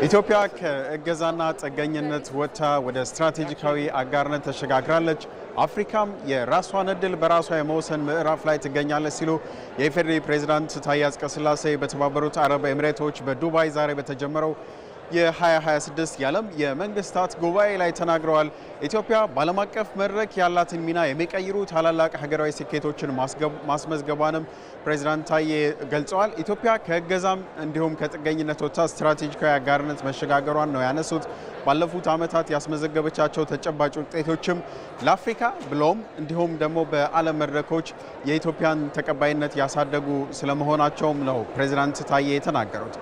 ኢትዮጵያ ከእገዛና ጥገኝነት ወጥታ ወደ ስትራቴጂካዊ አጋርነት ተሸጋግራለች። አፍሪካም የራሷን እድል በራሷ የመወሰን ምዕራፍ ላይ ትገኛለች ሲሉ የኢፌዴሪ ፕሬዝዳንት ታዬ አጽቀሥላሴ በተባበሩት አረብ ኤሚሬቶች በዱባይ ዛሬ በተጀመረው የ2026 የዓለም የመንግስታት ጉባኤ ላይ ተናግረዋል። ኢትዮጵያ በዓለም አቀፍ መድረክ ያላትን ሚና የሚቀይሩ ታላላቅ ሀገራዊ ስኬቶችን ማስመዝገቧንም ፕሬዝዳንት ታዬ ገልጸዋል። ኢትዮጵያ ከእገዛም እንዲሁም ከጥገኝነት ወጥታ ስትራቴጂካዊ አጋርነት መሸጋገሯን ነው ያነሱት። ባለፉት ዓመታት ያስመዘገበቻቸው ተጨባጭ ውጤቶችም ለአፍሪካ ብሎም እንዲሁም ደግሞ በዓለም መድረኮች የኢትዮጵያን ተቀባይነት ያሳደጉ ስለመሆናቸውም ነው ፕሬዝዳንት ታዬ የተናገሩት።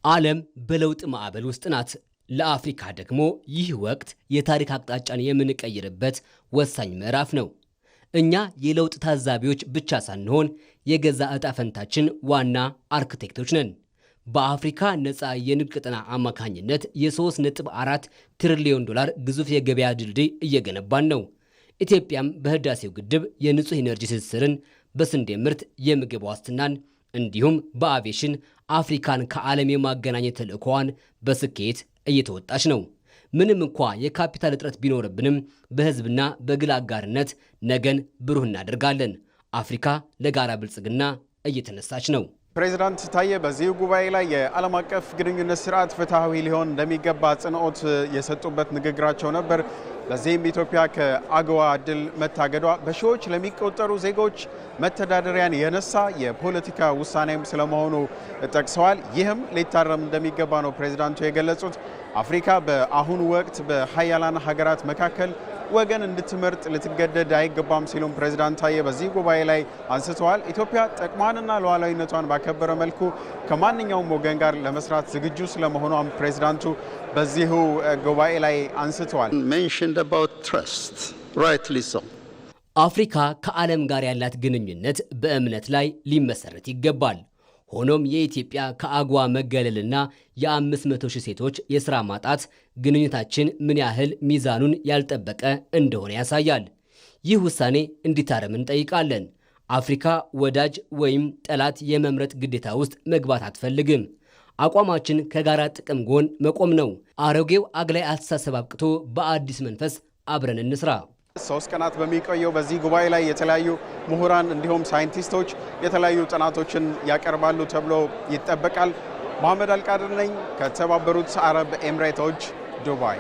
ዓለም በለውጥ ማዕበል ውስጥ ናት። ለአፍሪካ ደግሞ ይህ ወቅት የታሪክ አቅጣጫን የምንቀይርበት ወሳኝ ምዕራፍ ነው። እኛ የለውጥ ታዛቢዎች ብቻ ሳንሆን የገዛ ዕጣ ፈንታችን ዋና አርክቴክቶች ነን። በአፍሪካ ነፃ የንግድ ቀጠና አማካኝነት የ3.4 ትሪሊዮን ዶላር ግዙፍ የገበያ ድልድይ እየገነባን ነው። ኢትዮጵያም በህዳሴው ግድብ የንጹህ ኢነርጂ ትስስርን፣ በስንዴ ምርት የምግብ ዋስትናን እንዲሁም በአቪዬሽን አፍሪካን ከዓለም የማገናኘት ተልዕኮዋን በስኬት እየተወጣች ነው። ምንም እንኳ የካፒታል እጥረት ቢኖርብንም በህዝብና በግል አጋርነት ነገን ብሩህ እናደርጋለን። አፍሪካ ለጋራ ብልጽግና እየተነሳች ነው። ፕሬዝዳንት ታዬ በዚህ ጉባኤ ላይ የዓለም አቀፍ ግንኙነት ስርዓት ፍትሐዊ ሊሆን እንደሚገባ አጽንኦት የሰጡበት ንግግራቸው ነበር። በዚህም ኢትዮጵያ ከአገዋ እድል መታገዷ በሺዎች ለሚቆጠሩ ዜጎች መተዳደሪያን የነሳ የፖለቲካ ውሳኔም ስለመሆኑ ጠቅሰዋል። ይህም ሊታረም እንደሚገባ ነው ፕሬዝዳንቱ የገለጹት። አፍሪካ በአሁኑ ወቅት በሀያላን ሀገራት መካከል ወገን እንድትመርጥ ልትገደድ አይገባም ሲሉም ፕሬዝዳንት ታዬ በዚህ ጉባኤ ላይ አንስተዋል። ኢትዮጵያ ጥቅሟንና ሉዓላዊነቷን ባከበረ መልኩ ከማንኛውም ወገን ጋር ለመስራት ዝግጁ ስለመሆኗም ፕሬዝዳንቱ በዚሁ ጉባኤ ላይ አንስተዋል። አፍሪካ ከዓለም ጋር ያላት ግንኙነት በእምነት ላይ ሊመሰረት ይገባል። ሆኖም የኢትዮጵያ ከአገዋ መገለልና የ500 ሺህ ሴቶች የሥራ ማጣት ግንኙነታችን ምን ያህል ሚዛኑን ያልጠበቀ እንደሆነ ያሳያል። ይህ ውሳኔ እንዲታረም እንጠይቃለን። አፍሪካ ወዳጅ ወይም ጠላት የመምረጥ ግዴታ ውስጥ መግባት አትፈልግም። አቋማችን ከጋራ ጥቅም ጎን መቆም ነው። አሮጌው አግላይ አስተሳሰብ አብቅቶ በአዲስ መንፈስ አብረን እንስራ። 3 ቀናት በሚቆየው በዚህ ጉባኤ ላይ የተለያዩ ምሁራን እንዲሁም ሳይንቲስቶች የተለያዩ ጥናቶችን ያቀርባሉ ተብሎ ይጠበቃል። መሐመድ አልቃድር ነኝ ከተባበሩት አረብ ኤሚሬቶች ዱባይ።